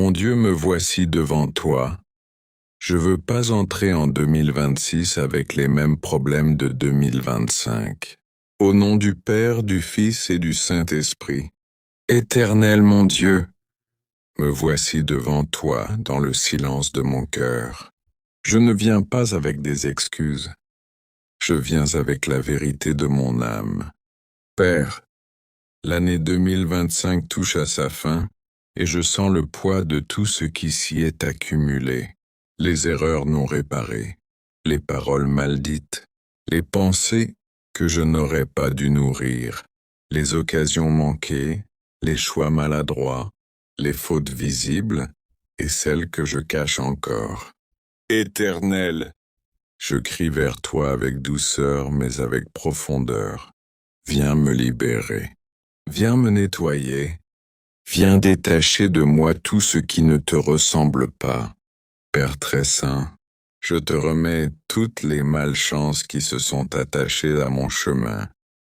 Mon Dieu, me voici devant toi. Je veux pas entrer en 2026 avec les mêmes problèmes de 2025. Au nom du Père, du Fils et du Saint-Esprit. Éternel mon Dieu, me voici devant toi dans le silence de mon cœur. Je ne viens pas avec des excuses. Je viens avec la vérité de mon âme. Père, l'année 2025 touche à sa fin, et je sens le poids de tout ce qui s'y est accumulé. Les erreurs non réparées, les paroles maldites, les pensées que je n'aurais pas dû nourrir, les occasions manquées, les choix maladroits, les fautes visibles et celles que je cache encore. Éternel, je crie vers toi avec douceur mais avec profondeur. Viens me libérer, viens me nettoyer, viens détacher de moi tout ce qui ne te ressemble pas. Père très saint, je te remets toutes les malchances qui se sont attachées à mon chemin,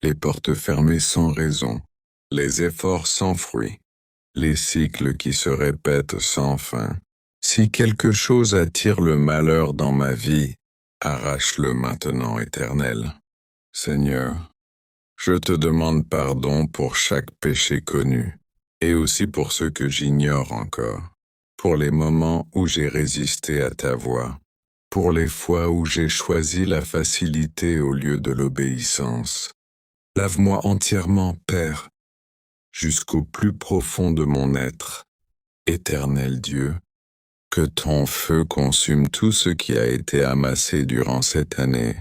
les portes fermées sans raison, les efforts sans fruit, les cycles qui se répètent sans fin. Si quelque chose attire le malheur dans ma vie, arrache-le maintenant, Éternel. Seigneur, je te demande pardon pour chaque péché connu, et aussi pour ceux que j'ignore encore. Pour les moments où j'ai résisté à ta voix, pour les fois où j'ai choisi la facilité au lieu de l'obéissance. Lave-moi entièrement, Père, jusqu'au plus profond de mon être. Éternel Dieu, que ton feu consume tout ce qui a été amassé durant cette année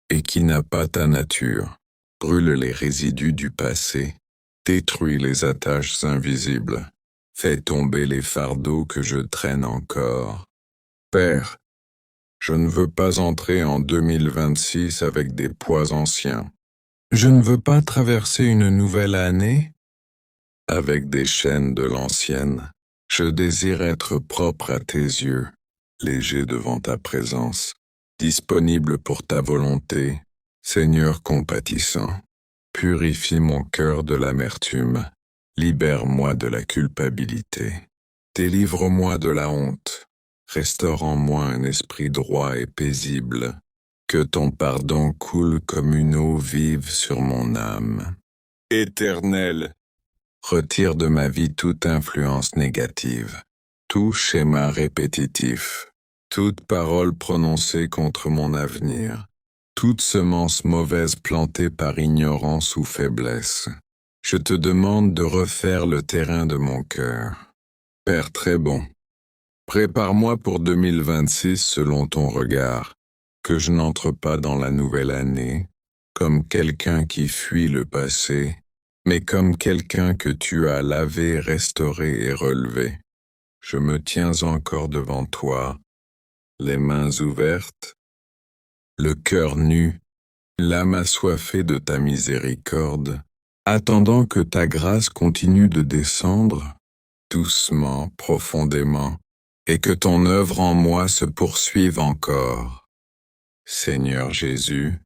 et qui n'a pas ta nature. Brûle les résidus du passé, détruis les attaches invisibles. Fais tomber les fardeaux que je traîne encore. Père, je ne veux pas entrer en 2026 avec des poids anciens. Je ne veux pas traverser une nouvelle année avec des chaînes de l'ancienne. Je désire être propre à tes yeux, léger devant ta présence, disponible pour ta volonté, Seigneur compatissant. Purifie mon cœur de l'amertume. Libère-moi de la culpabilité. Délivre-moi de la honte. Restaure en moi un esprit droit et paisible. Que ton pardon coule comme une eau vive sur mon âme. Éternel, retire de ma vie toute influence négative, tout schéma répétitif, toute parole prononcée contre mon avenir, toute semence mauvaise plantée par ignorance ou faiblesse. Je te demande de refaire le terrain de mon cœur. Père très bon, prépare-moi pour 2026 selon ton regard, que je n'entre pas dans la nouvelle année, comme quelqu'un qui fuit le passé, mais comme quelqu'un que tu as lavé, restauré et relevé. Je me tiens encore devant toi, les mains ouvertes, le cœur nu, l'âme assoiffée de ta miséricorde, attendant que ta grâce continue de descendre, doucement, profondément, et que ton œuvre en moi se poursuive encore. Seigneur Jésus,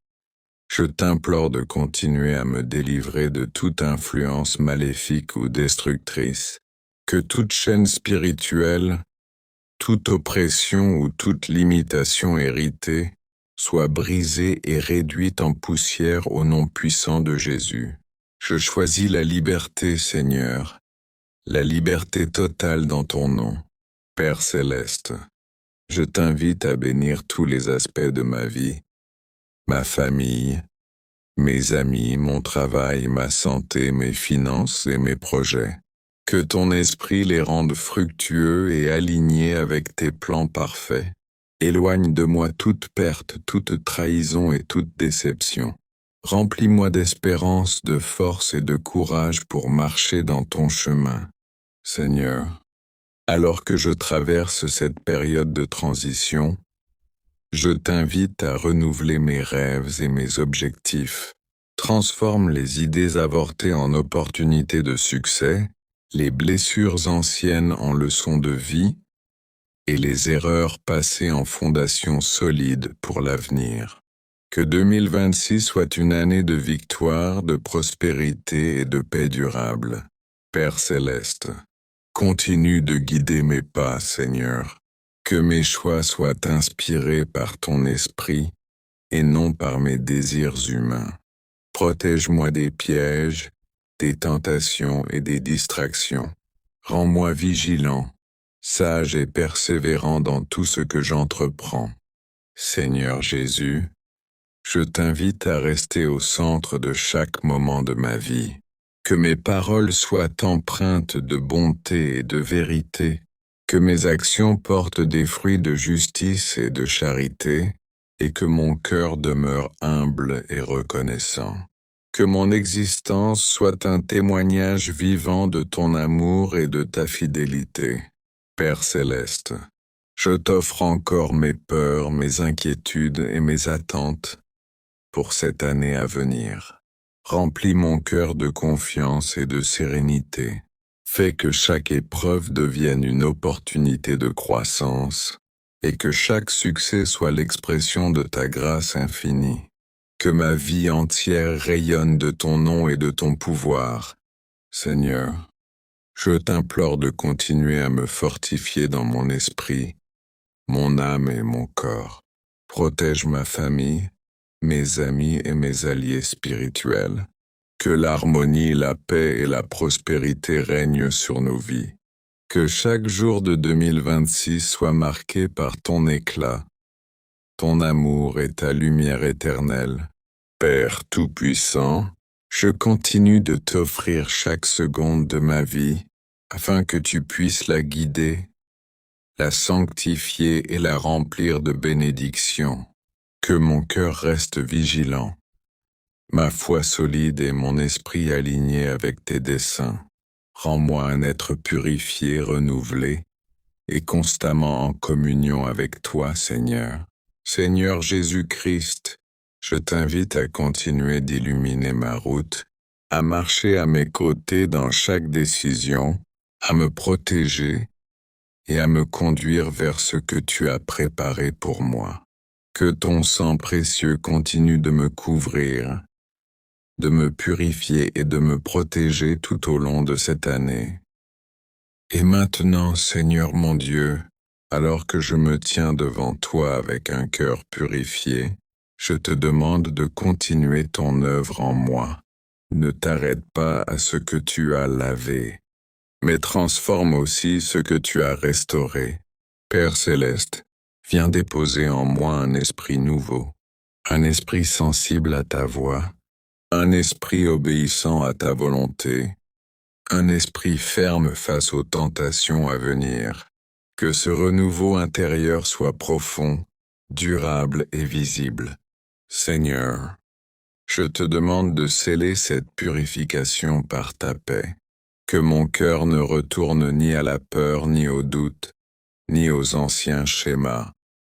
je t'implore de continuer à me délivrer de toute influence maléfique ou destructrice, que toute chaîne spirituelle, toute oppression ou toute limitation héritée soit brisée et réduite en poussière au nom puissant de Jésus. Je choisis la liberté, Seigneur, la liberté totale dans ton nom. Père céleste, je t'invite à bénir tous les aspects de ma vie, ma famille, mes amis, mon travail, ma santé, mes finances et mes projets. Que ton esprit les rende fructueux et alignés avec tes plans parfaits. Éloigne de moi toute perte, toute trahison et toute déception. Remplis-moi d'espérance, de force et de courage pour marcher dans ton chemin. Seigneur, alors que je traverse cette période de transition, je t'invite à renouveler mes rêves et mes objectifs. Transforme les idées avortées en opportunités de succès, les blessures anciennes en leçons de vie, et les erreurs passées en fondations solides pour l'avenir. Que 2026 soit une année de victoire, de prospérité et de paix durable. Père céleste, Continue de guider mes pas, Seigneur. Que mes choix soient inspirés par ton esprit et non par mes désirs humains. Protège-moi des pièges, des tentations et des distractions. Rends-moi vigilant, sage et persévérant dans tout ce que j'entreprends. Seigneur Jésus, je t'invite à rester au centre de chaque moment de ma vie. Que mes paroles soient empreintes de bonté et de vérité, que mes actions portent des fruits de justice et de charité, et que mon cœur demeure humble et reconnaissant. Que mon existence soit un témoignage vivant de ton amour et de ta fidélité. Père céleste, je t'offre encore mes peurs, mes inquiétudes et mes attentes pour cette année à venir. Remplis mon cœur de confiance et de sérénité. Fais que chaque épreuve devienne une opportunité de croissance, et que chaque succès soit l'expression de ta grâce infinie. Que ma vie entière rayonne de ton nom et de ton pouvoir. Seigneur, je t'implore de continuer à me fortifier dans mon esprit, mon âme et mon corps. Protège ma famille, mes amis et mes alliés spirituels. Que l'harmonie, la paix et la prospérité règnent sur nos vies. Que chaque jour de 2026 soit marqué par ton éclat, ton amour et ta lumière éternelle. Père Tout-Puissant, je continue de t'offrir chaque seconde de ma vie, afin que tu puisses la guider, la sanctifier et la remplir de bénédictions. Que mon cœur reste vigilant, ma foi solide et mon esprit aligné avec tes desseins. Rends-moi un être purifié, renouvelé, et constamment en communion avec toi, Seigneur. Seigneur Jésus-Christ, je t'invite à continuer d'illuminer ma route, à marcher à mes côtés dans chaque décision, à me protéger et à me conduire vers ce que tu as préparé pour moi. Que ton sang précieux continue de me couvrir, de me purifier et de me protéger tout au long de cette année. Et maintenant, Seigneur mon Dieu, alors que je me tiens devant toi avec un cœur purifié, je te demande de continuer ton œuvre en moi. Ne t'arrête pas à ce que tu as lavé, mais transforme aussi ce que tu as restauré. Père céleste, viens déposer en moi un esprit nouveau, un esprit sensible à ta voix, un esprit obéissant à ta volonté, un esprit ferme face aux tentations à venir. Que ce renouveau intérieur soit profond, durable et visible. Seigneur, je te demande de sceller cette purification par ta paix. Que mon cœur ne retourne ni à la peur ni au doute, ni aux anciens schémas.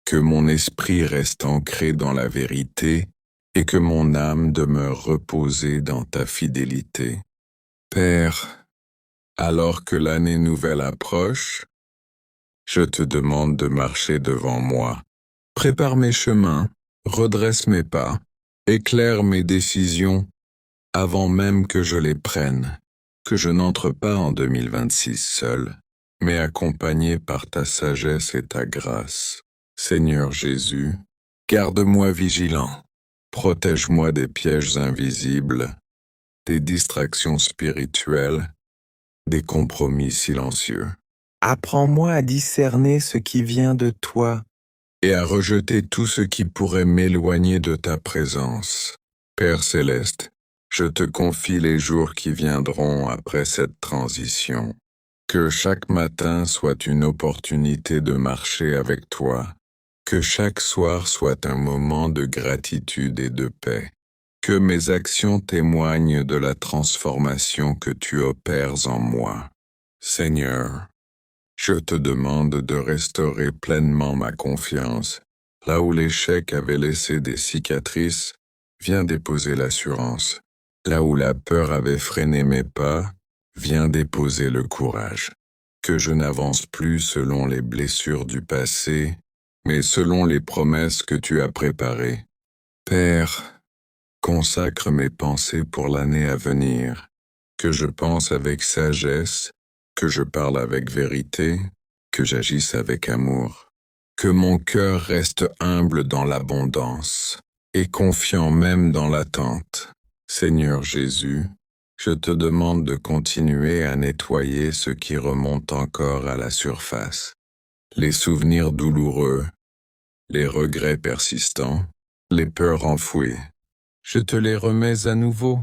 Que mon esprit reste ancré dans la vérité et que mon âme demeure reposée dans ta fidélité. Père, alors que l'année nouvelle approche, je te demande de marcher devant moi. Prépare mes chemins, redresse mes pas, éclaire mes décisions avant même que je les prenne. Que je n'entre pas en 2026 seul, mais accompagné par ta sagesse et ta grâce. Seigneur Jésus, garde-moi vigilant. Protège-moi des pièges invisibles, des distractions spirituelles, des compromis silencieux. Apprends-moi à discerner ce qui vient de toi et à rejeter tout ce qui pourrait m'éloigner de ta présence. Père céleste, je te confie les jours qui viendront après cette transition. Que chaque matin soit une opportunité de marcher avec toi. Que chaque soir soit un moment de gratitude et de paix. Que mes actions témoignent de la transformation que tu opères en moi. Seigneur, je te demande de restaurer pleinement ma confiance. Là où l'échec avait laissé des cicatrices, viens déposer l'assurance. Là où la peur avait freiné mes pas, viens déposer le courage. Que je n'avance plus selon les blessures du passé, mais selon les promesses que tu as préparées. Père, consacre mes pensées pour l'année à venir. Que je pense avec sagesse, que je parle avec vérité, que j'agisse avec amour, que mon cœur reste humble dans l'abondance, et confiant même dans l'attente. Seigneur Jésus, je te demande de continuer à nettoyer ce qui remonte encore à la surface. Les souvenirs douloureux, les regrets persistants, les peurs enfouies. Je te les remets à nouveau,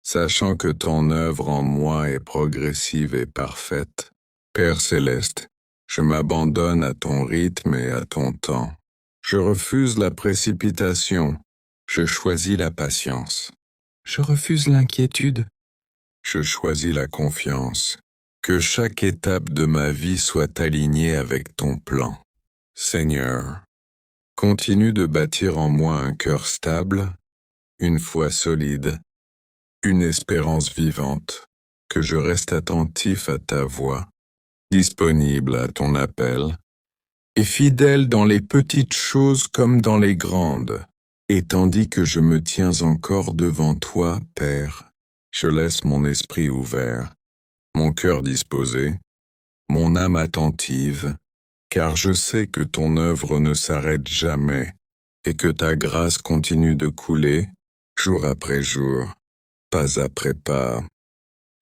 sachant que ton œuvre en moi est progressive et parfaite. Père céleste, je m'abandonne à ton rythme et à ton temps. Je refuse la précipitation. Je choisis la patience. Je refuse l'inquiétude. Je choisis la confiance. Que chaque étape de ma vie soit alignée avec ton plan. Seigneur, continue de bâtir en moi un cœur stable, une foi solide, une espérance vivante, que je reste attentif à ta voix, disponible à ton appel, et fidèle dans les petites choses comme dans les grandes. Et tandis que je me tiens encore devant toi, Père, je laisse mon esprit ouvert, mon cœur disposé, mon âme attentive, car je sais que ton œuvre ne s'arrête jamais, et que ta grâce continue de couler, jour après jour, pas après pas.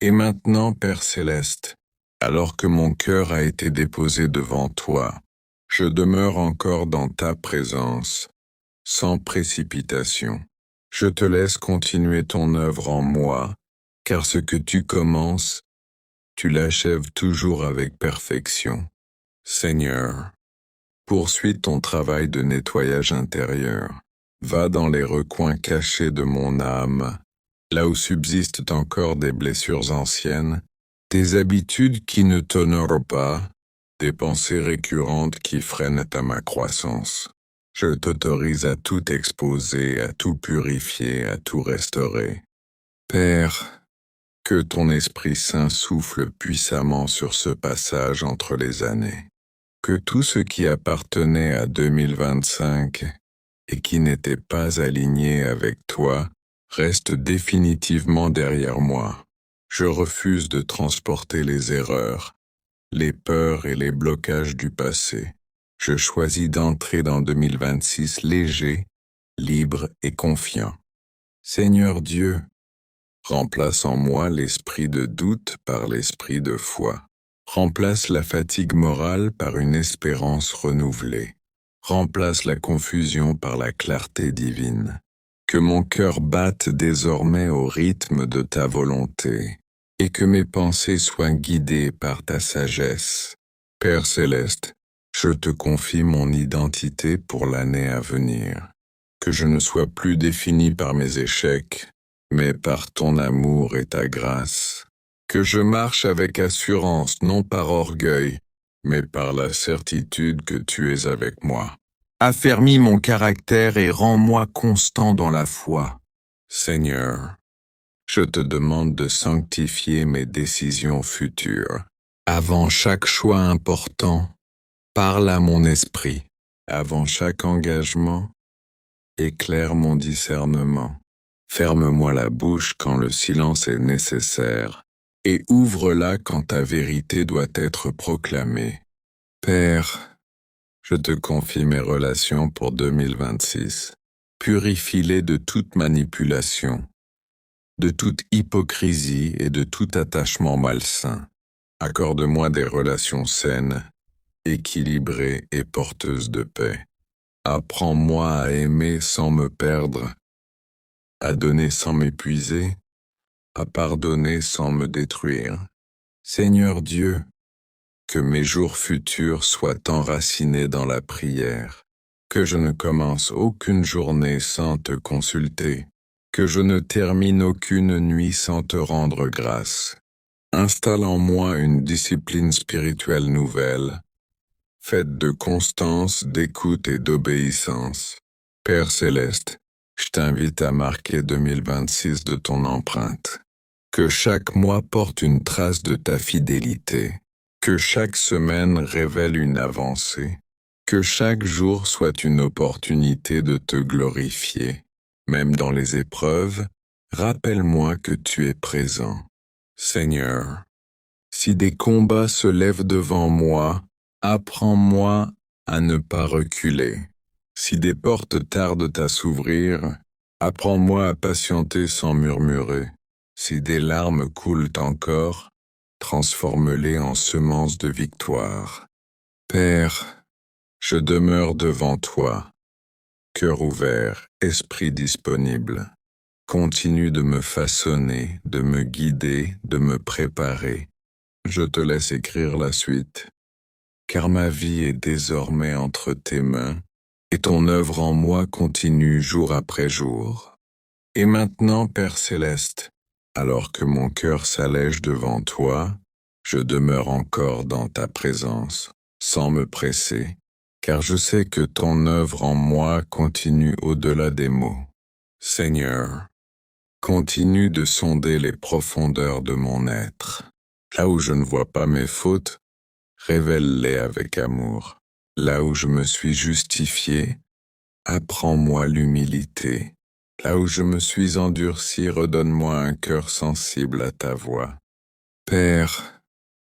Et maintenant, Père céleste, alors que mon cœur a été déposé devant toi, je demeure encore dans ta présence, sans précipitation. Je te laisse continuer ton œuvre en moi, car ce que tu commences, tu l'achèves toujours avec perfection. Seigneur, poursuis ton travail de nettoyage intérieur. Va dans les recoins cachés de mon âme, là où subsistent encore des blessures anciennes, des habitudes qui ne t'honorent pas, des pensées récurrentes qui freinent à ma croissance. Je t'autorise à tout exposer, à tout purifier, à tout restaurer. Père, que ton Esprit Saint souffle puissamment sur ce passage entre les années. Que tout ce qui appartenait à 2025 et qui n'était pas aligné avec toi reste définitivement derrière moi. Je refuse de transporter les erreurs, les peurs et les blocages du passé. Je choisis d'entrer dans 2026 léger, libre et confiant. Seigneur Dieu, remplace en moi l'esprit de doute par l'esprit de foi. Remplace la fatigue morale par une espérance renouvelée. Remplace la confusion par la clarté divine. Que mon cœur batte désormais au rythme de ta volonté, et que mes pensées soient guidées par ta sagesse. Père céleste, je te confie mon identité pour l'année à venir. Que je ne sois plus défini par mes échecs, mais par ton amour et ta grâce. Que je marche avec assurance, non par orgueil, mais par la certitude que tu es avec moi. Affermis mon caractère et rends-moi constant dans la foi. Seigneur, je te demande de sanctifier mes décisions futures. Avant chaque choix important, parle à mon esprit. Avant chaque engagement, éclaire mon discernement. Ferme-moi la bouche quand le silence est nécessaire, et ouvre-la quand ta vérité doit être proclamée. Père, je te confie mes relations pour 2026. Purifie-les de toute manipulation, de toute hypocrisie et de tout attachement malsain. Accorde-moi des relations saines, équilibrées et porteuses de paix. Apprends-moi à aimer sans me perdre, à donner sans m'épuiser, à pardonner sans me détruire. Seigneur Dieu, que mes jours futurs soient enracinés dans la prière, que je ne commence aucune journée sans te consulter, que je ne termine aucune nuit sans te rendre grâce. Installe en moi une discipline spirituelle nouvelle, faite de constance, d'écoute et d'obéissance. Père céleste, je t'invite à marquer 2026 de ton empreinte. Que chaque mois porte une trace de ta fidélité. Que chaque semaine révèle une avancée. Que chaque jour soit une opportunité de te glorifier. Même dans les épreuves, rappelle-moi que tu es présent. Seigneur, Si des combats se lèvent devant moi, apprends-moi à ne pas reculer. Si des portes tardent à s'ouvrir, apprends-moi à patienter sans murmurer. Si des larmes coulent encore, transforme-les en semences de victoire. Père, je demeure devant toi, cœur ouvert, esprit disponible. Continue de me façonner, de me guider, de me préparer. Je te laisse écrire la suite, car ma vie est désormais entre tes mains, et ton œuvre en moi continue jour après jour. Et maintenant, Père céleste, alors que mon cœur s'allège devant toi, je demeure encore dans ta présence, sans me presser, car je sais que ton œuvre en moi continue au-delà des mots. Seigneur, continue de sonder les profondeurs de mon être. Là où je ne vois pas mes fautes, révèle-les avec amour. Là où je me suis justifié, apprends-moi l'humilité. Là où je me suis endurci, redonne-moi un cœur sensible à ta voix. Père,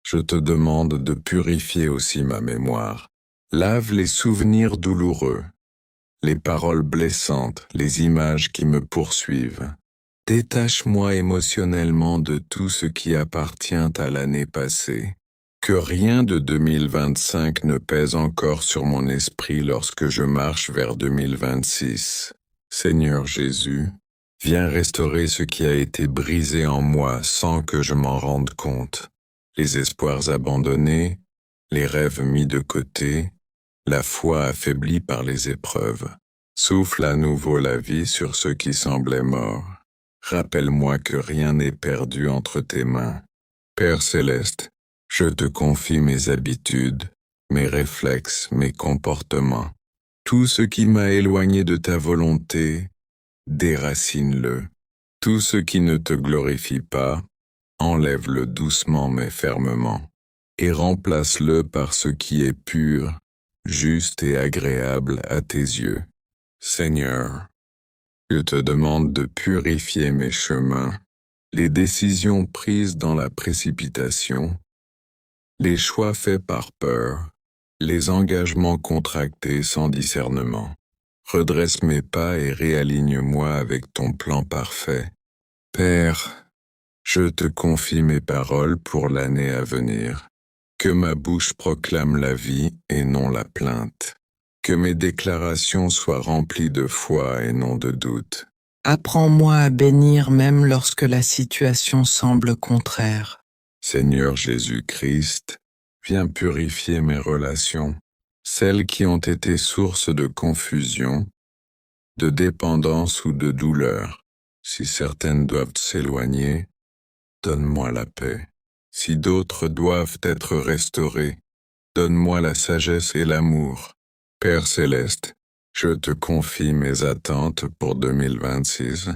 je te demande de purifier aussi ma mémoire. Lave les souvenirs douloureux, les paroles blessantes, les images qui me poursuivent. Détache-moi émotionnellement de tout ce qui appartient à l'année passée. Que rien de 2025 ne pèse encore sur mon esprit lorsque je marche vers 2026. Seigneur Jésus, viens restaurer ce qui a été brisé en moi sans que je m'en rende compte. Les espoirs abandonnés, les rêves mis de côté, la foi affaiblie par les épreuves. Souffle à nouveau la vie sur ceux qui semblaient morts. Rappelle-moi que rien n'est perdu entre tes mains. Père céleste, je te confie mes habitudes, mes réflexes, mes comportements. Tout ce qui m'a éloigné de ta volonté, déracine-le. Tout ce qui ne te glorifie pas, enlève-le doucement mais fermement, et remplace-le par ce qui est pur, juste et agréable à tes yeux. Seigneur, je te demande de purifier mes chemins, les décisions prises dans la précipitation, les choix faits par peur, les engagements contractés sans discernement. Redresse mes pas et réaligne-moi avec ton plan parfait. Père, je te confie mes paroles pour l'année à venir. Que ma bouche proclame la vie et non la plainte. Que mes déclarations soient remplies de foi et non de doute. Apprends-moi à bénir même lorsque la situation semble contraire. Seigneur Jésus-Christ, viens purifier mes relations, celles qui ont été source de confusion, de dépendance ou de douleur. Si certaines doivent s'éloigner, donne-moi la paix. Si d'autres doivent être restaurées, donne-moi la sagesse et l'amour. Père céleste, je te confie mes attentes pour 2026.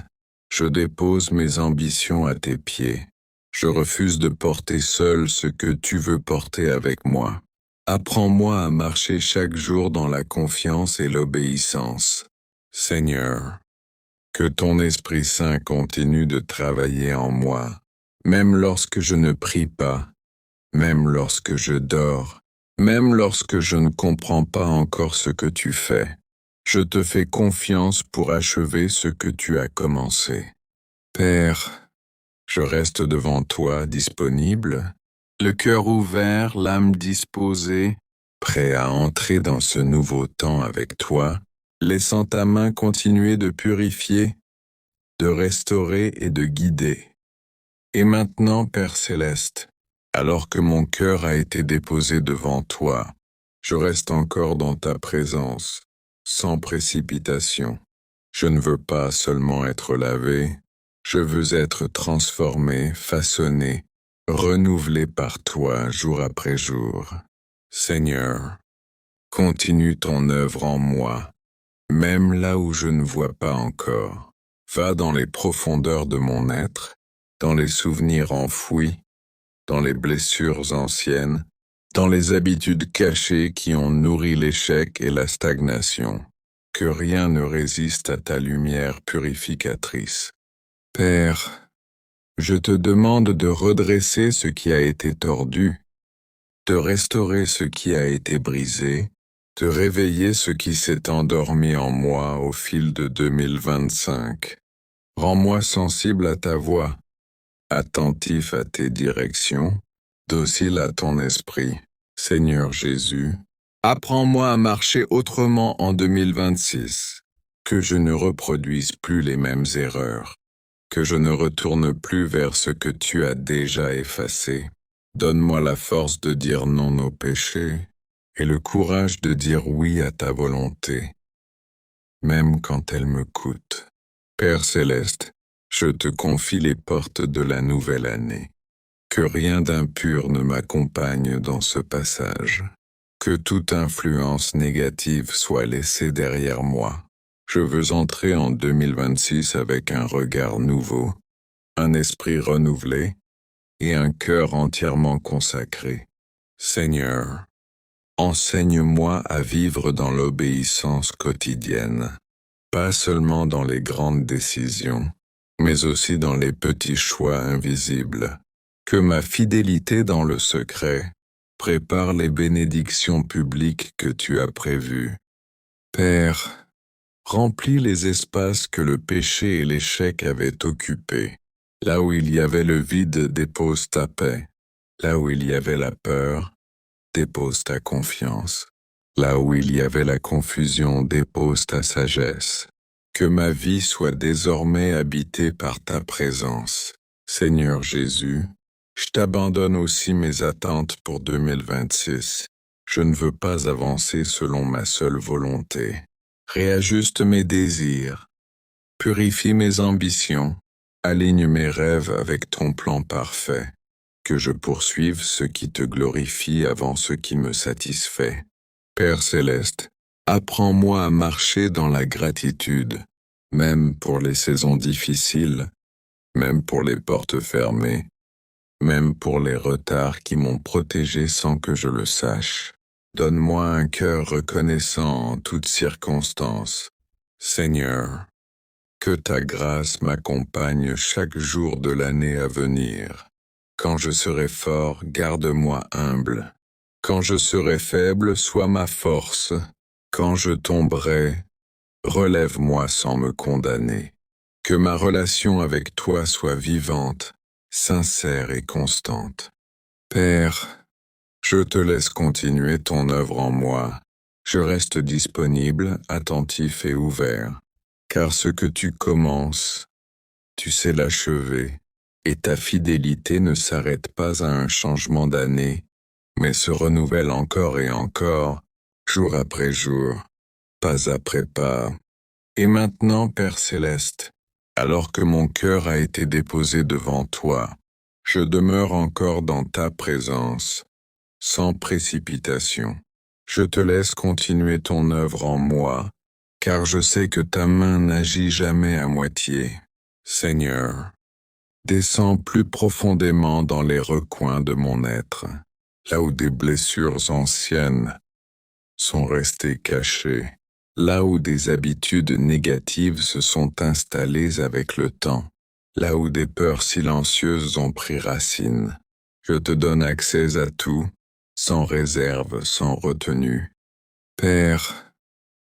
Je dépose mes ambitions à tes pieds. Je refuse de porter seul ce que tu veux porter avec moi. Apprends-moi à marcher chaque jour dans la confiance et l'obéissance. Seigneur, que ton Esprit Saint continue de travailler en moi, même lorsque je ne prie pas, même lorsque je dors, même lorsque je ne comprends pas encore ce que tu fais. Je te fais confiance pour achever ce que tu as commencé. Père, je reste devant toi disponible, le cœur ouvert, l'âme disposée, prêt à entrer dans ce nouveau temps avec toi, laissant ta main continuer de purifier, de restaurer et de guider. Et maintenant, Père céleste, alors que mon cœur a été déposé devant toi, je reste encore dans ta présence, sans précipitation. Je ne veux pas seulement être lavé, je veux être transformé, façonné, renouvelé par toi jour après jour. Seigneur, continue ton œuvre en moi, même là où je ne vois pas encore. Va dans les profondeurs de mon être, dans les souvenirs enfouis, dans les blessures anciennes, dans les habitudes cachées qui ont nourri l'échec et la stagnation. Que rien ne résiste à ta lumière purificatrice. Père, Je te demande de redresser ce qui a été tordu, de restaurer ce qui a été brisé, de réveiller ce qui s'est endormi en moi au fil de 2025. Rends-moi sensible à ta voix, attentif à tes directions, docile à ton esprit. Seigneur Jésus, apprends-moi à marcher autrement en 2026, que je ne reproduise plus les mêmes erreurs, que je ne retourne plus vers ce que tu as déjà effacé. Donne-moi la force de dire non aux péchés et le courage de dire oui à ta volonté, même quand elle me coûte. Père céleste, je te confie les portes de la nouvelle année. Que rien d'impur ne m'accompagne dans ce passage. Que toute influence négative soit laissée derrière moi. Je veux entrer en 2026 avec un regard nouveau, un esprit renouvelé et un cœur entièrement consacré. Seigneur, enseigne-moi à vivre dans l'obéissance quotidienne, pas seulement dans les grandes décisions, mais aussi dans les petits choix invisibles. Que ma fidélité dans le secret prépare les bénédictions publiques que tu as prévues. Père, remplis les espaces que le péché et l'échec avaient occupés. Là où il y avait le vide, dépose ta paix. Là où il y avait la peur, dépose ta confiance. Là où il y avait la confusion, dépose ta sagesse. Que ma vie soit désormais habitée par ta présence. Seigneur Jésus, je t'abandonne aussi mes attentes pour 2026. Je ne veux pas avancer selon ma seule volonté. Réajuste mes désirs. Purifie mes ambitions. Aligne mes rêves avec ton plan parfait. Que je poursuive ce qui te glorifie avant ce qui me satisfait. Père céleste, apprends-moi à marcher dans la gratitude, même pour les saisons difficiles, même pour les portes fermées, même pour les retards qui m'ont protégé sans que je le sache. Donne-moi un cœur reconnaissant en toutes circonstances. Seigneur, que ta grâce m'accompagne chaque jour de l'année à venir. Quand je serai fort, garde-moi humble. Quand je serai faible, sois ma force. Quand je tomberai, relève-moi sans me condamner. Que ma relation avec toi soit vivante, sincère et constante. Père, je te laisse continuer ton œuvre en moi. Je reste disponible, attentif et ouvert. Car ce que tu commences, tu sais l'achever, et ta fidélité ne s'arrête pas à un changement d'année, mais se renouvelle encore et encore, jour après jour, pas après pas. Et maintenant, Père céleste, alors que mon cœur a été déposé devant toi, je demeure encore dans ta présence, sans précipitation. Je te laisse continuer ton œuvre en moi, car je sais que ta main n'agit jamais à moitié. Seigneur, descends plus profondément dans les recoins de mon être, là où des blessures anciennes sont restées cachées, là où des habitudes négatives se sont installées avec le temps, là où des peurs silencieuses ont pris racine. Je te donne accès à tout, sans réserve, sans retenue. Père,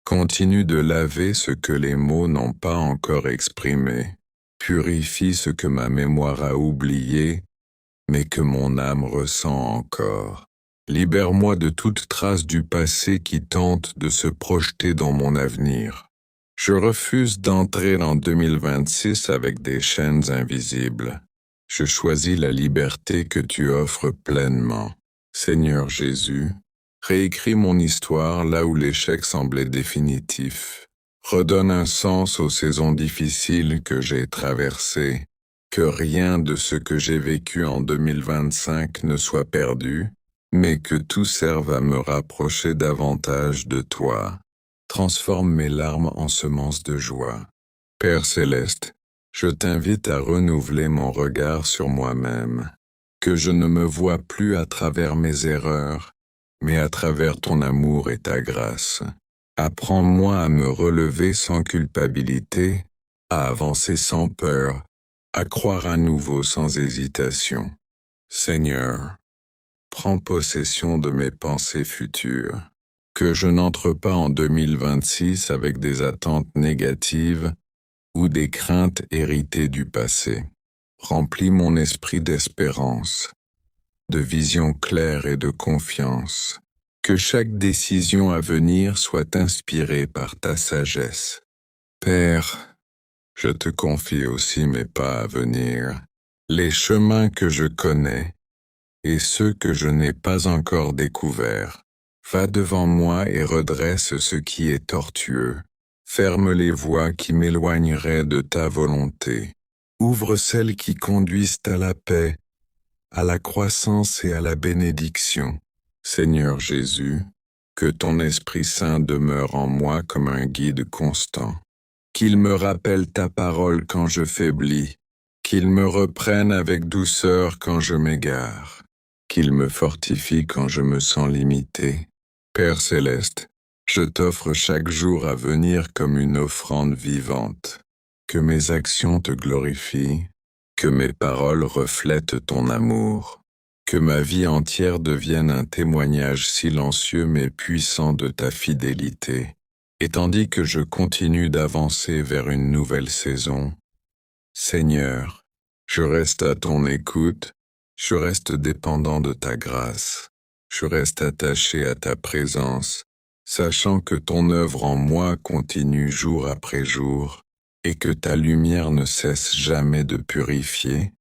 continue de laver ce que les mots n'ont pas encore exprimé. Purifie ce que ma mémoire a oublié, mais que mon âme ressent encore. Libère-moi de toute trace du passé qui tente de se projeter dans mon avenir. Je refuse d'entrer en 2026 avec des chaînes invisibles. Je choisis la liberté que tu offres pleinement. Seigneur Jésus, réécris mon histoire là où l'échec semblait définitif. Redonne un sens aux saisons difficiles que j'ai traversées. Que rien de ce que j'ai vécu en 2025 ne soit perdu, mais que tout serve à me rapprocher davantage de toi. Transforme mes larmes en semences de joie. Père céleste, je t'invite à renouveler mon regard sur moi-même. Que je ne me vois plus à travers mes erreurs, mais à travers ton amour et ta grâce. Apprends-moi à me relever sans culpabilité, à avancer sans peur, à croire à nouveau sans hésitation. Seigneur, prends possession de mes pensées futures. Que je n'entre pas en 2026 avec des attentes négatives ou des craintes héritées du passé. Remplis mon esprit d'espérance, de vision claire et de confiance. Que chaque décision à venir soit inspirée par ta sagesse. Père, je te confie aussi mes pas à venir, les chemins que je connais et ceux que je n'ai pas encore découverts. Va devant moi et redresse ce qui est tortueux. Ferme les voies qui m'éloigneraient de ta volonté. Ouvre celles qui conduisent à la paix, à la croissance et à la bénédiction. Seigneur Jésus, que ton Esprit Saint demeure en moi comme un guide constant. Qu'il me rappelle ta parole quand je faiblis. Qu'il me reprenne avec douceur quand je m'égare. Qu'il me fortifie quand je me sens limité. Père céleste, je t'offre chaque jour à venir comme une offrande vivante. Que mes actions te glorifient, que mes paroles reflètent ton amour, que ma vie entière devienne un témoignage silencieux mais puissant de ta fidélité. Et tandis que je continue d'avancer vers une nouvelle saison, Seigneur, je reste à ton écoute, je reste dépendant de ta grâce. Je reste attaché à ta présence, sachant que ton œuvre en moi continue jour après jour, et que ta lumière ne cesse jamais de purifier,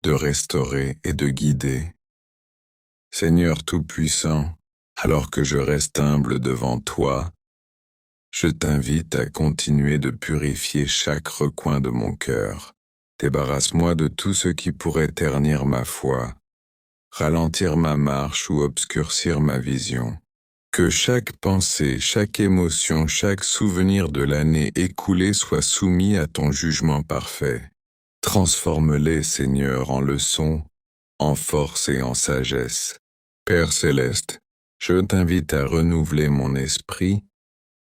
de restaurer et de guider. Seigneur Tout-Puissant, alors que je reste humble devant toi, je t'invite à continuer de purifier chaque recoin de mon cœur. Débarrasse-moi de tout ce qui pourrait ternir ma foi, ralentir ma marche ou obscurcir ma vision. Que chaque pensée, chaque émotion, chaque souvenir de l'année écoulée soit soumis à ton jugement parfait. Transforme-les, Seigneur, en leçons, en force et en sagesse. Père céleste, je t'invite à renouveler mon esprit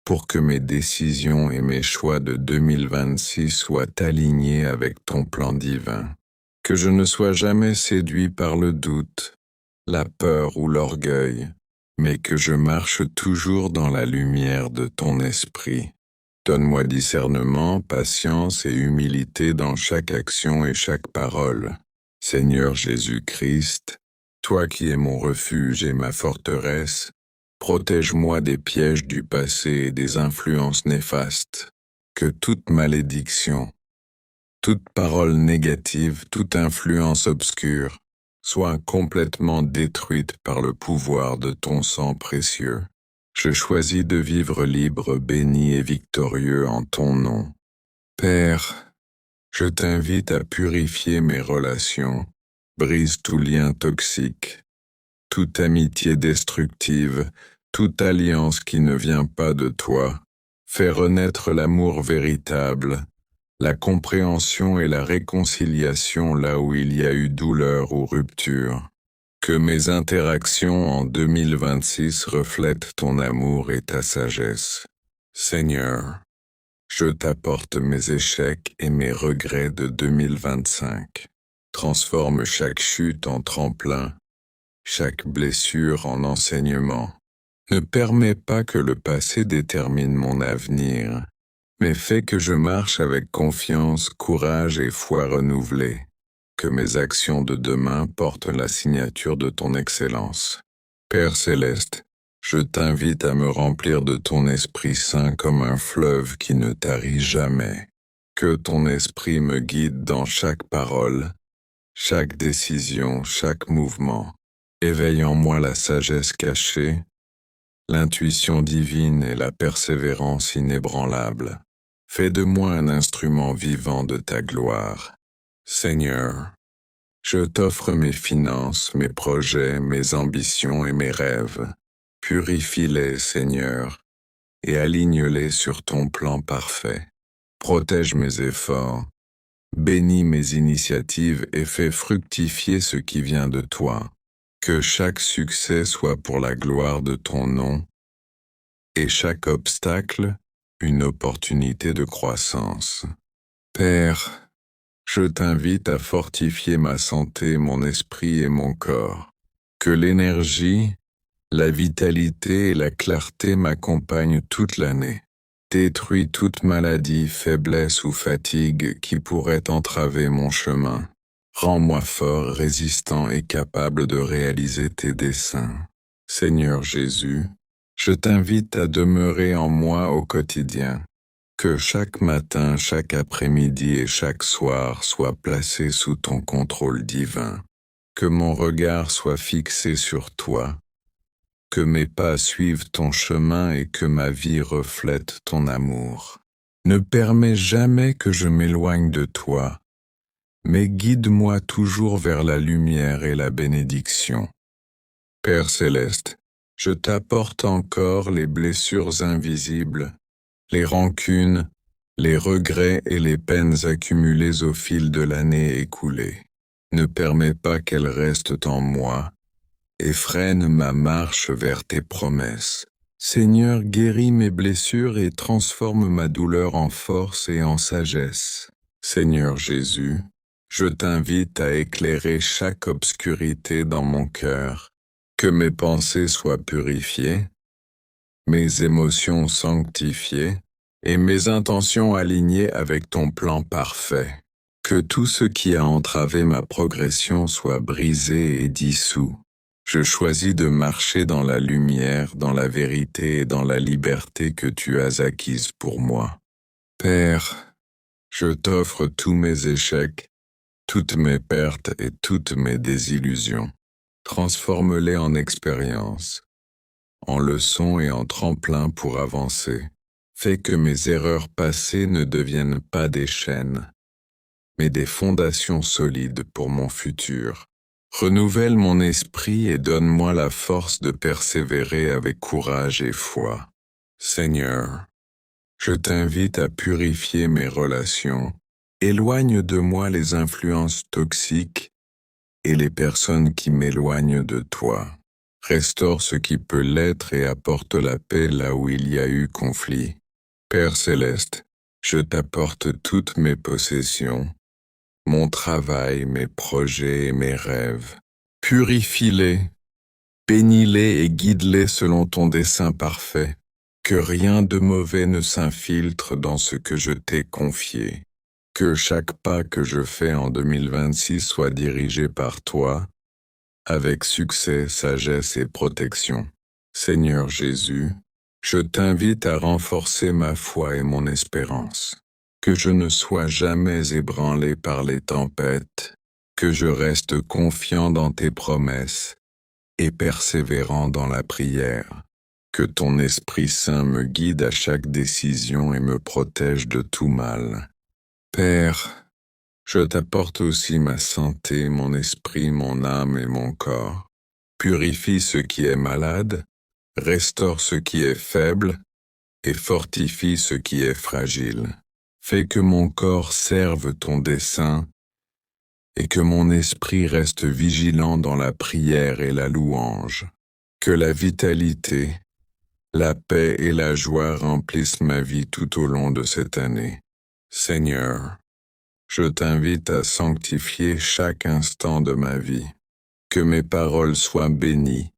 pour que mes décisions et mes choix de 2026 soient alignés avec ton plan divin. Que je ne sois jamais séduit par le doute, la peur ou l'orgueil, mais que je marche toujours dans la lumière de ton esprit. Donne-moi discernement, patience et humilité dans chaque action et chaque parole. Seigneur Jésus-Christ, toi qui es mon refuge et ma forteresse, protège-moi des pièges du passé et des influences néfastes. Que toute malédiction, toute parole négative, toute influence obscure, soit complètement détruite par le pouvoir de ton sang précieux. Je choisis de vivre libre, béni et victorieux en ton nom. Père, je t'invite à purifier mes relations, brise tout lien toxique, toute amitié destructive, toute alliance qui ne vient pas de toi. Fais renaître l'amour véritable, la compréhension et la réconciliation là où il y a eu douleur ou rupture. Que mes interactions en 2026 reflètent ton amour et ta sagesse. Seigneur, je t'apporte mes échecs et mes regrets de 2025. Transforme chaque chute en tremplin, chaque blessure en enseignement. Ne permets pas que le passé détermine mon avenir, mais fais que je marche avec confiance, courage et foi renouvelée. Que mes actions de demain portent la signature de ton excellence. Père céleste, je t'invite à me remplir de ton Esprit Saint comme un fleuve qui ne tarit jamais. Que ton esprit me guide dans chaque parole, chaque décision, chaque mouvement. Éveille en moi la sagesse cachée, l'intuition divine et la persévérance inébranlable. Fais de moi un instrument vivant de ta gloire. Seigneur, je t'offre mes finances, mes projets, mes ambitions et mes rêves. Purifie-les, Seigneur, et aligne-les sur ton plan parfait. Protège mes efforts, bénis mes initiatives et fais fructifier ce qui vient de toi. Que chaque succès soit pour la gloire de ton nom, et chaque obstacle, une opportunité de croissance. Père, Je t'invite à fortifier ma santé, mon esprit et mon corps. Que l'énergie, la vitalité et la clarté m'accompagnent toute l'année. Détruis toute maladie, faiblesse ou fatigue qui pourrait entraver mon chemin. Rends-moi fort, résistant et capable de réaliser tes desseins. Seigneur Jésus, je t'invite à demeurer en moi au quotidien. Que chaque matin, chaque après-midi et chaque soir soient placés sous ton contrôle divin. Que mon regard soit fixé sur toi. Que mes pas suivent ton chemin et que ma vie reflète ton amour. Ne permets jamais que je m'éloigne de toi, mais guide-moi toujours vers la lumière et la bénédiction. Père céleste, je t'apporte encore les blessures invisibles, les rancunes, les regrets et les peines accumulées au fil de l'année écoulée. Ne permets pas qu'elles restent en moi, et freine ma marche vers tes promesses. Seigneur, guéris mes blessures et transforme ma douleur en force et en sagesse. Seigneur Jésus, je t'invite à éclairer chaque obscurité dans mon cœur, que mes pensées soient purifiées, mes émotions sanctifiées, et mes intentions alignées avec ton plan parfait. Que tout ce qui a entravé ma progression soit brisé et dissous. Je choisis de marcher dans la lumière, dans la vérité et dans la liberté que tu as acquise pour moi. Père, je t'offre tous mes échecs, toutes mes pertes et toutes mes désillusions. Transforme-les en expériences, en leçons et en tremplins pour avancer. Fais que mes erreurs passées ne deviennent pas des chaînes, mais des fondations solides pour mon futur. Renouvelle mon esprit et donne-moi la force de persévérer avec courage et foi. Seigneur, je t'invite à purifier mes relations. Éloigne de moi les influences toxiques et les personnes qui m'éloignent de toi. Restaure ce qui peut l'être et apporte la paix là où il y a eu conflit. Père céleste, je t'apporte toutes mes possessions, mon travail, mes projets et mes rêves. Purifie-les, bénis-les et guide-les selon ton dessein parfait. Que rien de mauvais ne s'infiltre dans ce que je t'ai confié. Que chaque pas que je fais en 2026 soit dirigé par toi, avec succès, sagesse et protection. Seigneur Jésus, je t'invite à renforcer ma foi et mon espérance. Que je ne sois jamais ébranlé par les tempêtes, que je reste confiant dans tes promesses et persévérant dans la prière. Que ton Esprit Saint me guide à chaque décision et me protège de tout mal. Père, je t'apporte aussi ma santé, mon esprit, mon âme et mon corps. Purifie ce qui est malade, restaure ce qui est faible et fortifie ce qui est fragile. Fais que mon corps serve ton dessein et que mon esprit reste vigilant dans la prière et la louange. Que la vitalité, la paix et la joie remplissent ma vie tout au long de cette année. Seigneur, je t'invite à sanctifier chaque instant de ma vie. Que mes paroles soient bénies,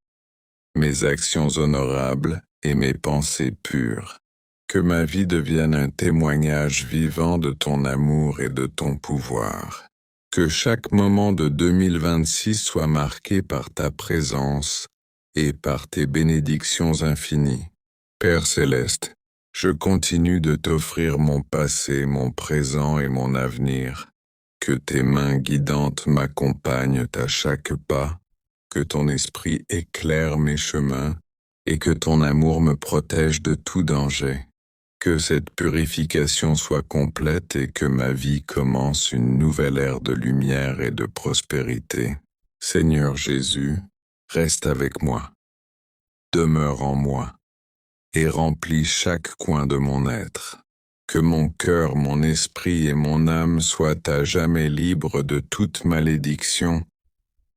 mes actions honorables et mes pensées pures. Que ma vie devienne un témoignage vivant de ton amour et de ton pouvoir. Que chaque moment de 2026 soit marqué par ta présence et par tes bénédictions infinies. Père céleste, je continue de t'offrir mon passé, mon présent et mon avenir. Que tes mains guidantes m'accompagnent à chaque pas, que ton esprit éclaire mes chemins et que ton amour me protège de tout danger. Que cette purification soit complète et que ma vie commence une nouvelle ère de lumière et de prospérité. Seigneur Jésus, reste avec moi, demeure en moi, et remplis chaque coin de mon être. Que mon cœur, mon esprit et mon âme soient à jamais libres de toute malédiction,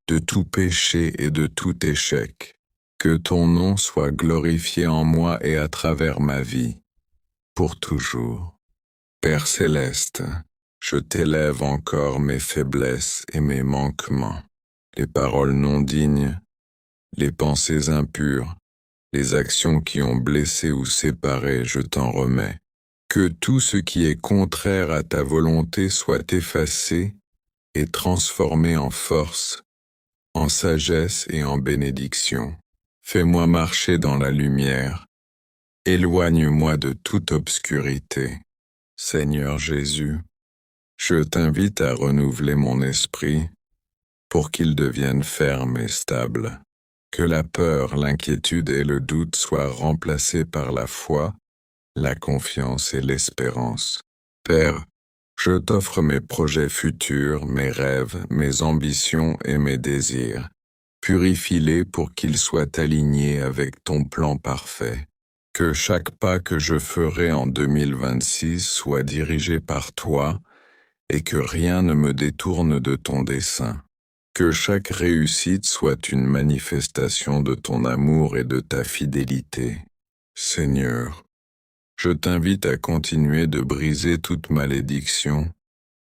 de tout péché et de tout échec. Que ton nom soit glorifié en moi et à travers ma vie, pour toujours. Père céleste, Je t'élève encore mes faiblesses et mes manquements, les paroles non dignes, les pensées impures, les actions qui ont blessé ou séparé, je t'en remets. Que tout ce qui est contraire à ta volonté soit effacé et transformé en force, en sagesse et en bénédiction. Fais-moi marcher dans la lumière. Éloigne-moi de toute obscurité. Seigneur Jésus, je t'invite à renouveler mon esprit pour qu'il devienne ferme et stable. Que la peur, l'inquiétude et le doute soient remplacés par la foi, la confiance et l'espérance. Père, je t'offre mes projets futurs, mes rêves, mes ambitions et mes désirs. Purifie-les pour qu'ils soient alignés avec ton plan parfait. Que chaque pas que je ferai en 2026 soit dirigé par toi et que rien ne me détourne de ton dessein. Que chaque réussite soit une manifestation de ton amour et de ta fidélité. Seigneur, je t'invite à continuer de briser toute malédiction,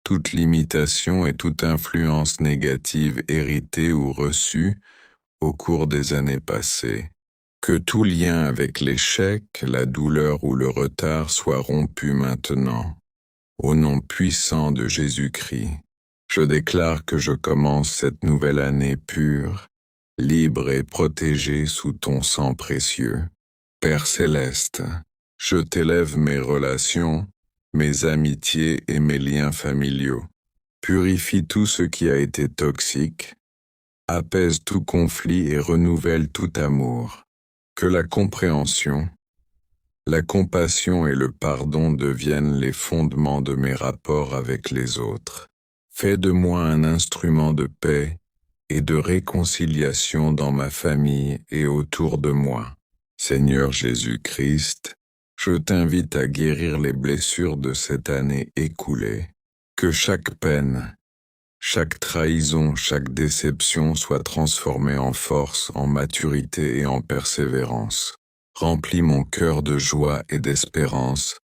toute limitation et toute influence négative héritée ou reçue au cours des années passées. Que tout lien avec l'échec, la douleur ou le retard soit rompu maintenant. Au nom puissant de Jésus-Christ, je déclare que je commence cette nouvelle année pure, libre et protégée sous ton sang précieux. Père céleste, je t'élève mes relations, mes amitiés et mes liens familiaux. Purifie tout ce qui a été toxique, apaise tout conflit et renouvelle tout amour. Que la compréhension, la compassion et le pardon deviennent les fondements de mes rapports avec les autres. Fais de moi un instrument de paix et de réconciliation dans ma famille et autour de moi. Seigneur Jésus-Christ, je t'invite à guérir les blessures de cette année écoulée. Que chaque peine, chaque trahison, chaque déception soit transformée en force, en maturité et en persévérance. Remplis mon cœur de joie et d'espérance,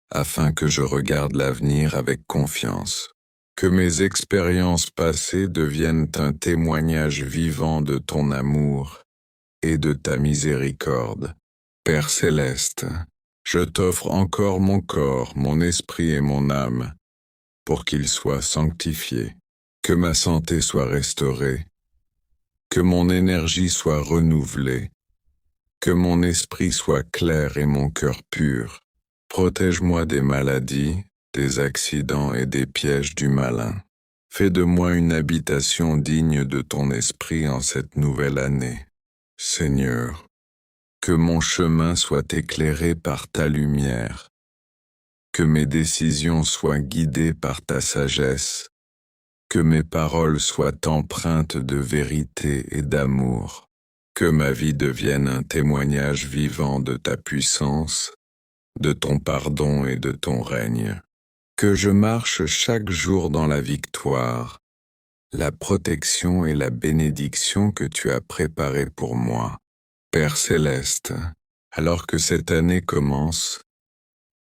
afin que je regarde l'avenir avec confiance. Que mes expériences passées deviennent un témoignage vivant de ton amour et de ta miséricorde. Père céleste, je t'offre encore mon corps, mon esprit et mon âme, pour qu'ils soient sanctifiés. Que ma santé soit restaurée, que mon énergie soit renouvelée, que mon esprit soit clair et mon cœur pur. Protège-moi des maladies, des accidents et des pièges du malin. Fais de moi une habitation digne de ton esprit en cette nouvelle année. Seigneur, que mon chemin soit éclairé par ta lumière, que mes décisions soient guidées par ta sagesse, que mes paroles soient empreintes de vérité et d'amour, que ma vie devienne un témoignage vivant de ta puissance, de ton pardon et de ton règne. Que je marche chaque jour dans la victoire, la protection et la bénédiction que tu as préparées pour moi. Père céleste, alors que cette année commence,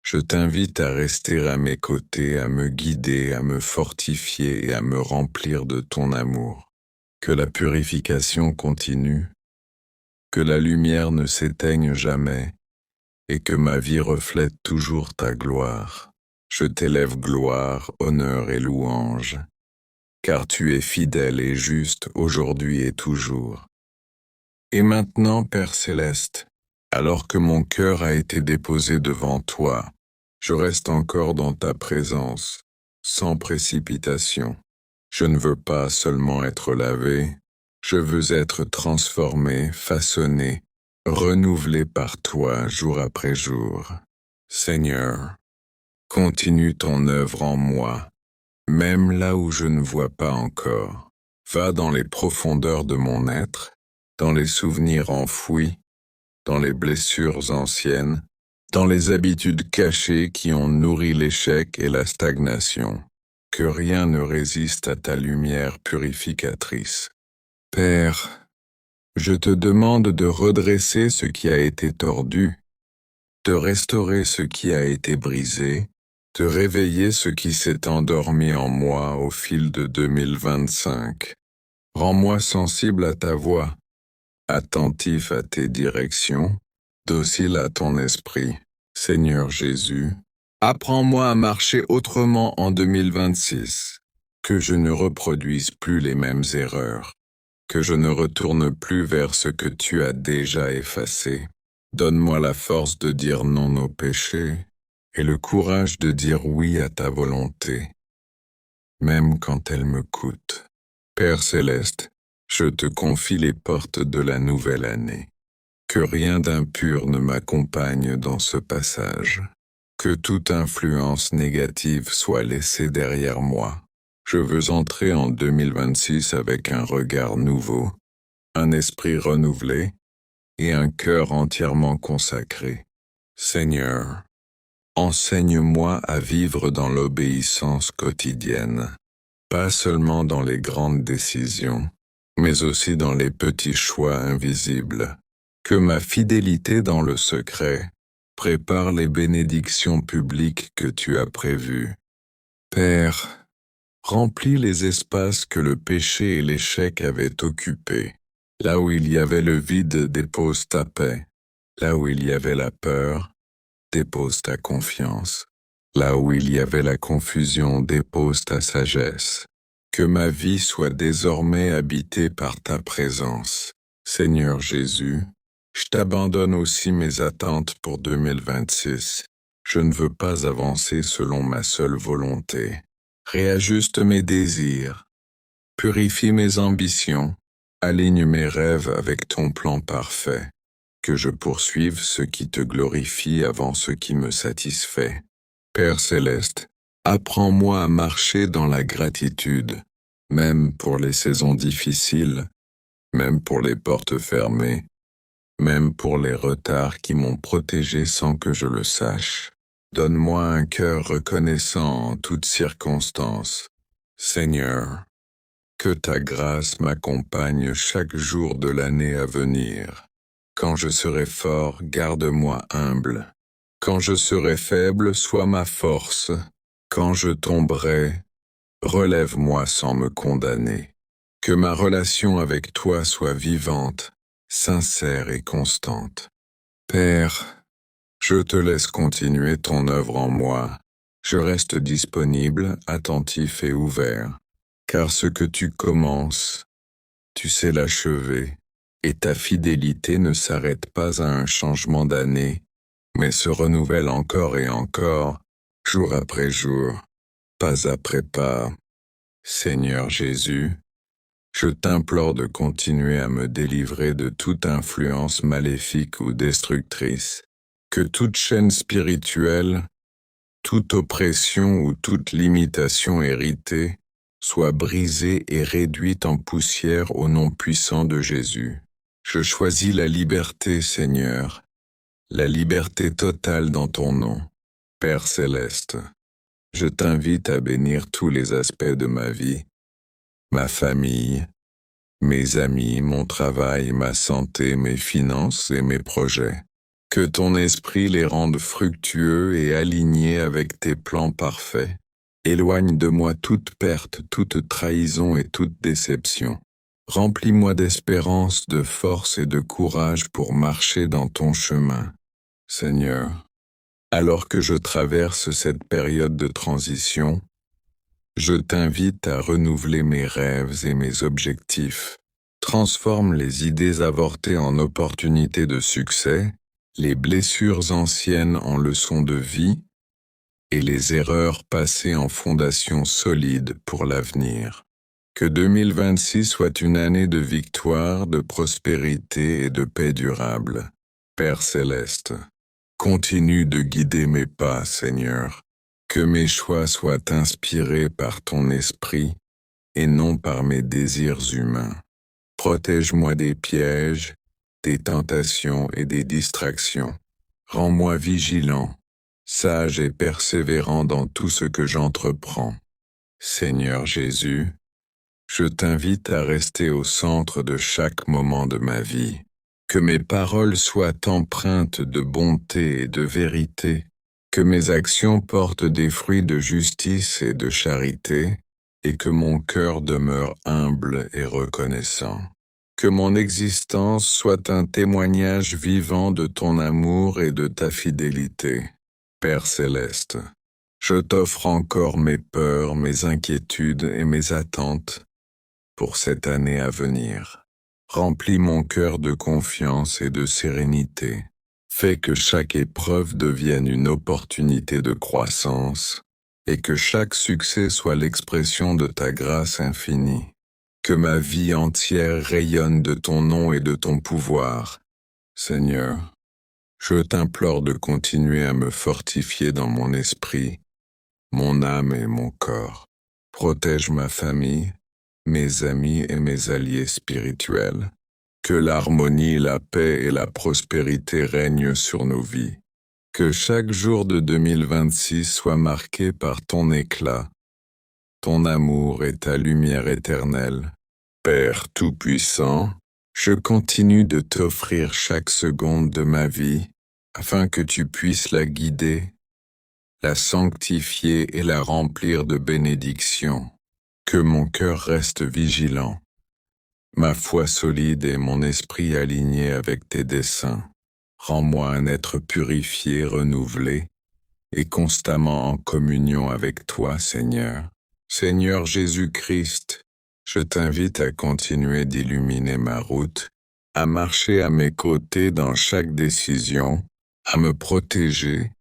je t'invite à rester à mes côtés, à me guider, à me fortifier et à me remplir de ton amour. Que la purification continue, que la lumière ne s'éteigne jamais, et que ma vie reflète toujours ta gloire. Je t'élève gloire, honneur et louange, car tu es fidèle et juste aujourd'hui et toujours. Et maintenant, Père céleste, alors que mon cœur a été déposé devant toi, je reste encore dans ta présence, sans précipitation. Je ne veux pas seulement être lavé, je veux être transformé, façonné, renouvelé par toi jour après jour. Seigneur, continue ton œuvre en moi, même là où je ne vois pas encore. Va dans les profondeurs de mon être, dans les souvenirs enfouis, dans les blessures anciennes, dans les habitudes cachées qui ont nourri l'échec et la stagnation. Que rien ne résiste à ta lumière purificatrice. Père, je te demande de redresser ce qui a été tordu, de restaurer ce qui a été brisé, de réveiller ce qui s'est endormi en moi au fil de 2025. Rends-moi sensible à ta voix, attentif à tes directions, docile à ton esprit. Seigneur Jésus, apprends-moi à marcher autrement en 2026, que je ne reproduise plus les mêmes erreurs, que je ne retourne plus vers ce que tu as déjà effacé. Donne-moi la force de dire non aux péchés et le courage de dire oui à ta volonté, même quand elle me coûte. Père céleste, je te confie les portes de la nouvelle année. Que rien d'impur ne m'accompagne dans ce passage. Que toute influence négative soit laissée derrière moi. Je veux entrer en 2026 avec un regard nouveau, un esprit renouvelé et un cœur entièrement consacré. Seigneur, enseigne-moi à vivre dans l'obéissance quotidienne, pas seulement dans les grandes décisions, mais aussi dans les petits choix invisibles. Que ma fidélité dans le secret prépare les bénédictions publiques que tu as prévues. Père, remplis les espaces que le péché et l'échec avaient occupés. Là où il y avait le vide, dépose ta paix. Là où il y avait la peur, dépose ta confiance. Là où il y avait la confusion, dépose ta sagesse. Que ma vie soit désormais habitée par ta présence. Seigneur Jésus, je t'abandonne aussi mes attentes pour 2026. Je ne veux pas avancer selon ma seule volonté. Réajuste mes désirs. Purifie mes ambitions. Aligne mes rêves avec ton plan parfait. Que je poursuive ce qui te glorifie avant ce qui me satisfait. Père céleste, apprends-moi à marcher dans la gratitude, même pour les saisons difficiles, même pour les portes fermées, même pour les retards qui m'ont protégé sans que je le sache. Donne-moi un cœur reconnaissant en toutes circonstances. Seigneur, que ta grâce m'accompagne chaque jour de l'année à venir. Quand je serai fort, garde-moi humble. Quand je serai faible, sois ma force. Quand je tomberai, relève-moi sans me condamner. Que ma relation avec toi soit vivante, sincère et constante. Père, je te laisse continuer ton œuvre en moi. Je reste disponible, attentif et ouvert. Car ce que tu commences, tu sais l'achever, et ta fidélité ne s'arrête pas à un changement d'année, mais se renouvelle encore et encore, jour après jour, pas après pas. Seigneur Jésus, je t'implore de continuer à me délivrer de toute influence maléfique ou destructrice, que toute chaîne spirituelle, toute oppression ou toute limitation héritée soit brisée et réduite en poussière au nom puissant de Jésus. Je choisis la liberté, Seigneur, la liberté totale dans ton nom. Père céleste, je t'invite à bénir tous les aspects de ma vie, ma famille, mes amis, mon travail, ma santé, mes finances et mes projets. Que ton esprit les rende fructueux et alignés avec tes plans parfaits. Éloigne de moi toute perte, toute trahison et toute déception. Remplis-moi d'espérance, de force et de courage pour marcher dans ton chemin. Seigneur, alors que je traverse cette période de transition, je t'invite à renouveler mes rêves et mes objectifs. Transforme les idées avortées en opportunités de succès, les blessures anciennes en leçons de vie, et les erreurs passées en fondations solides pour l'avenir. Que 2026 soit une année de victoire, de prospérité et de paix durable. Père céleste, continue de guider mes pas, Seigneur. Que mes choix soient inspirés par ton esprit et non par mes désirs humains. Protège-moi des pièges, des tentations et des distractions. Rends-moi vigilant, sage et persévérant dans tout ce que j'entreprends. Seigneur Jésus, je t'invite à rester au centre de chaque moment de ma vie. Que mes paroles soient empreintes de bonté et de vérité, Que mes actions portent des fruits de justice et de charité, et que mon cœur demeure humble et reconnaissant. Que mon existence soit un témoignage vivant de ton amour et de ta fidélité. Père céleste, je t'offre encore mes peurs, mes inquiétudes et mes attentes pour cette année à venir. Remplis mon cœur de confiance et de sérénité. Fais que chaque épreuve devienne une opportunité de croissance, et que chaque succès soit l'expression de ta grâce infinie. Que ma vie entière rayonne de ton nom et de ton pouvoir. Seigneur, je t'implore de continuer à me fortifier dans mon esprit, mon âme et mon corps. Protège ma famille, mes amis et mes alliés spirituels. Que l'harmonie, la paix et la prospérité règnent sur nos vies. Que chaque jour de 2026 soit marqué par ton éclat, ton amour et ta lumière éternelle. Père Tout-Puissant, je continue de t'offrir chaque seconde de ma vie, afin que tu puisses la guider, la sanctifier et la remplir de bénédictions. Que mon cœur reste vigilant, ma foi solide et mon esprit aligné avec tes desseins. Rends-moi un être purifié, renouvelé, et constamment en communion avec toi, Seigneur. Seigneur Jésus-Christ, je t'invite à continuer d'illuminer ma route, à marcher à mes côtés dans chaque décision, à me protéger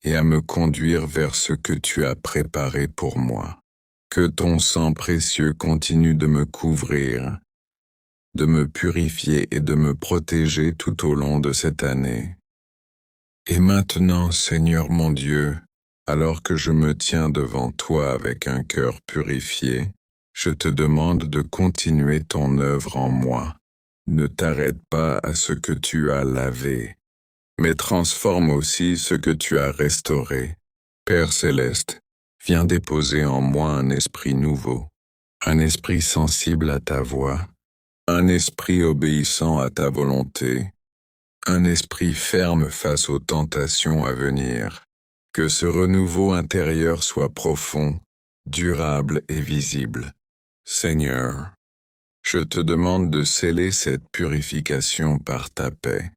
et à me conduire vers ce que tu as préparé pour moi. Que ton sang précieux continue de me couvrir, de me purifier et de me protéger tout au long de cette année. Et maintenant, Seigneur mon Dieu, alors que je me tiens devant toi avec un cœur purifié, je te demande de continuer ton œuvre en moi. Ne t'arrête pas à ce que tu as lavé, mais transforme aussi ce que tu as restauré. Père céleste, viens déposer en moi un esprit nouveau, un esprit sensible à ta voix, un esprit obéissant à ta volonté, un esprit ferme face aux tentations à venir. Que ce renouveau intérieur soit profond, durable et visible. Seigneur, je te demande de sceller cette purification par ta paix.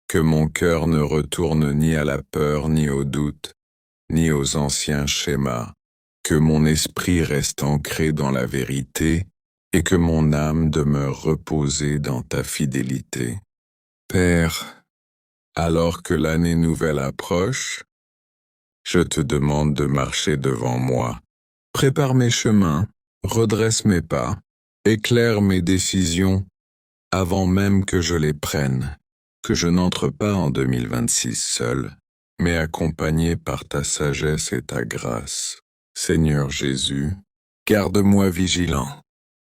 Que mon cœur ne retourne ni à la peur ni au doute, ni aux anciens schémas. Que mon esprit reste ancré dans la vérité et que mon âme demeure reposée dans ta fidélité. Père, alors que l'année nouvelle approche, je te demande de marcher devant moi. Prépare mes chemins, redresse mes pas, éclaire mes décisions avant même que je les prenne. Que je n'entre pas en 2026 seul, mais accompagné par ta sagesse et ta grâce. Seigneur Jésus, garde-moi vigilant.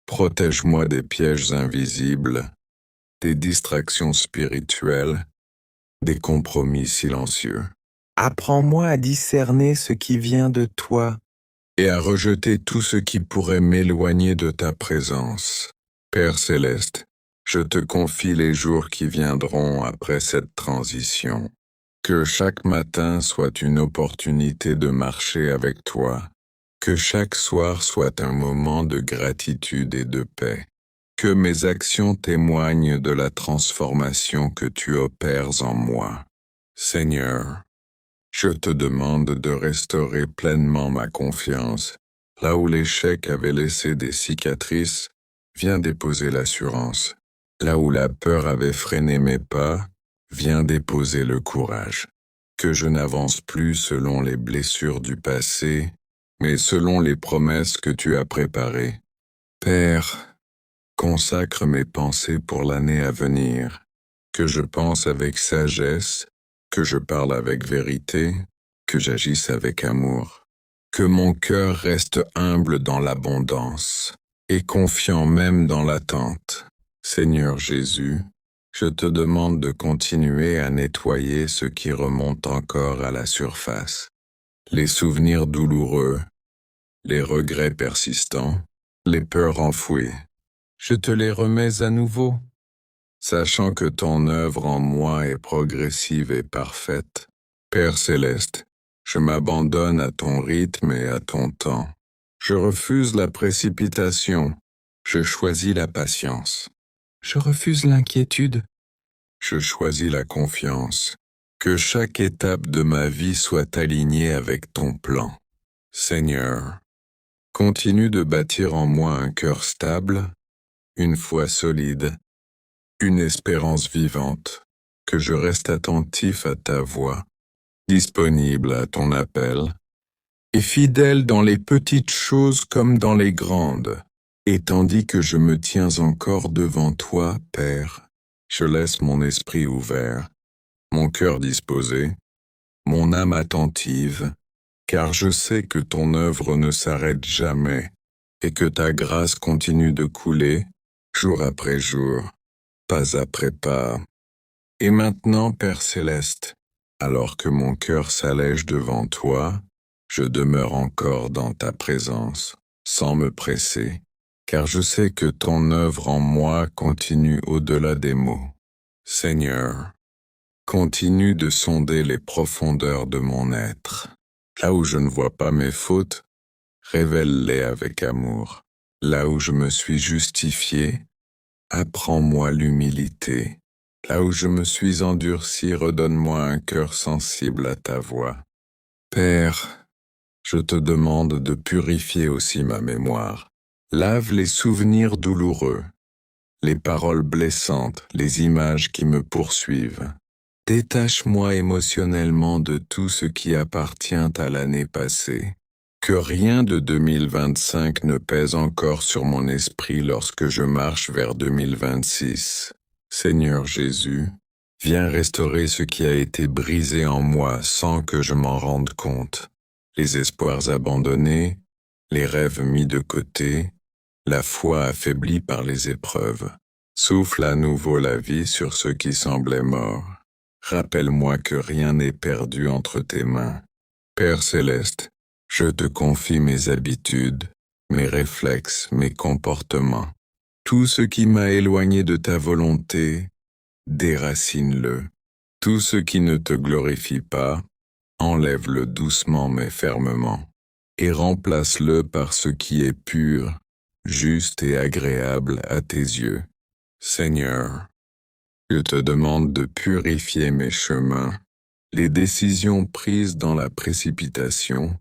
Protège-moi des pièges invisibles, des distractions spirituelles, des compromis silencieux. Apprends-moi à discerner ce qui vient de toi et à rejeter tout ce qui pourrait m'éloigner de ta présence. Père céleste, je te confie les jours qui viendront après cette transition. Que chaque matin soit une opportunité de marcher avec toi. Que chaque soir soit un moment de gratitude et de paix. Que mes actions témoignent de la transformation que tu opères en moi. Seigneur, je te demande de restaurer pleinement ma confiance. Là où l'échec avait laissé des cicatrices, viens déposer l'assurance. Là où la peur avait freiné mes pas, viens déposer le courage. Que je n'avance plus selon les blessures du passé, mais selon les promesses que tu as préparées. Père, consacre mes pensées pour l'année à venir. Que je pense avec sagesse, que je parle avec vérité, que j'agisse avec amour. Que mon cœur reste humble dans l'abondance et confiant même dans l'attente. Seigneur Jésus, je te demande de continuer à nettoyer ce qui remonte encore à la surface. Les souvenirs douloureux, les regrets persistants, les peurs enfouies. Je te les remets à nouveau, sachant que ton œuvre en moi est progressive et parfaite. Père céleste, Je m'abandonne à ton rythme et à ton temps. Je refuse la précipitation. Je choisis la patience. Je refuse l'inquiétude. Je choisis la confiance. Que chaque étape de ma vie soit alignée avec ton plan. Seigneur, continue de bâtir en moi un cœur stable, une foi solide, une espérance vivante, que je reste attentif à ta voix, disponible à ton appel, et fidèle dans les petites choses comme dans les grandes. Et tandis que je me tiens encore devant toi, Père, je laisse mon esprit ouvert, mon cœur disposé, mon âme attentive, car je sais que ton œuvre ne s'arrête jamais, et que ta grâce continue de couler, jour après jour, pas après pas. Et maintenant, Père céleste, alors que mon cœur s'allège devant toi, je demeure encore dans ta présence, sans me presser, car je sais que ton œuvre en moi continue au-delà des mots. Seigneur, continue de sonder les profondeurs de mon être. Là où je ne vois pas mes fautes, révèle-les avec amour. Là où je me suis justifié, apprends-moi l'humilité. Là où je me suis endurci, redonne-moi un cœur sensible à ta voix. Père, je te demande de purifier aussi ma mémoire. Lave les souvenirs douloureux, les paroles blessantes, les images qui me poursuivent. Détache-moi émotionnellement de tout ce qui appartient à l'année passée. Que rien de 2025 ne pèse encore sur mon esprit lorsque je marche vers 2026. Seigneur Jésus, viens restaurer ce qui a été brisé en moi sans que je m'en rende compte. Les espoirs abandonnés, les rêves mis de côté, la foi affaiblie par les épreuves. Souffle à nouveau la vie sur ceux qui semblaient morts. Rappelle-moi que rien n'est perdu entre tes mains. Père céleste, je te confie mes habitudes, mes réflexes, mes comportements. Tout ce qui m'a éloigné de ta volonté, déracine-le. Tout ce qui ne te glorifie pas, enlève-le doucement mais fermement, et remplace-le par ce qui est pur, juste et agréable à tes yeux. Seigneur, je te demande de purifier mes chemins, les décisions prises dans la précipitation,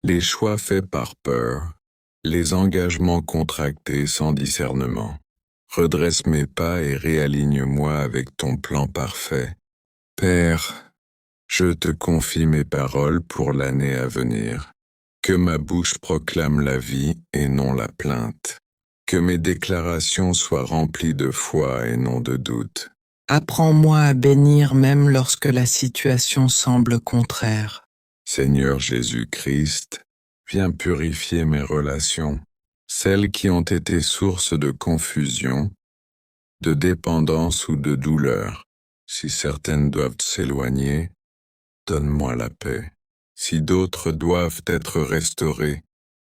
les choix faits par peur, les engagements contractés sans discernement. Redresse mes pas et réaligne-moi avec ton plan parfait. Père, je te confie mes paroles pour l'année à venir. Que ma bouche proclame la vie et non la plainte. Que mes déclarations soient remplies de foi et non de doute. Apprends-moi à bénir même lorsque la situation semble contraire. Seigneur Jésus-Christ, viens purifier mes relations, celles qui ont été source de confusion, de dépendance ou de douleur. Si certaines doivent s'éloigner, donne-moi la paix. Si d'autres doivent être restaurées,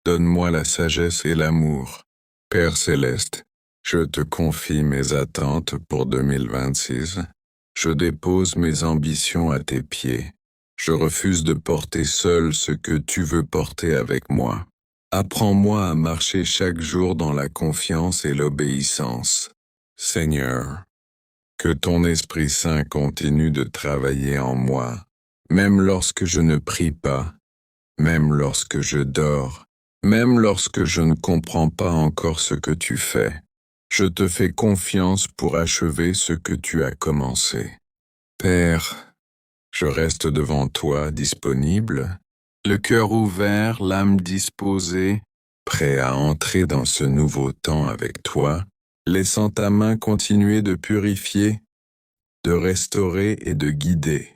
donne-moi la sagesse et l'amour. Père céleste, je te confie mes attentes pour 2026. Je dépose mes ambitions à tes pieds. Je refuse de porter seul ce que tu veux porter avec moi. Apprends-moi à marcher chaque jour dans la confiance et l'obéissance. Seigneur, que ton Esprit Saint continue de travailler en moi, même lorsque je ne prie pas, même lorsque je dors, même lorsque je ne comprends pas encore ce que tu fais. Je te fais confiance pour achever ce que tu as commencé. Père, je reste devant toi disponible, le cœur ouvert, l'âme disposée, prêt à entrer dans ce nouveau temps avec toi, laissant ta main continuer de purifier, de restaurer et de guider.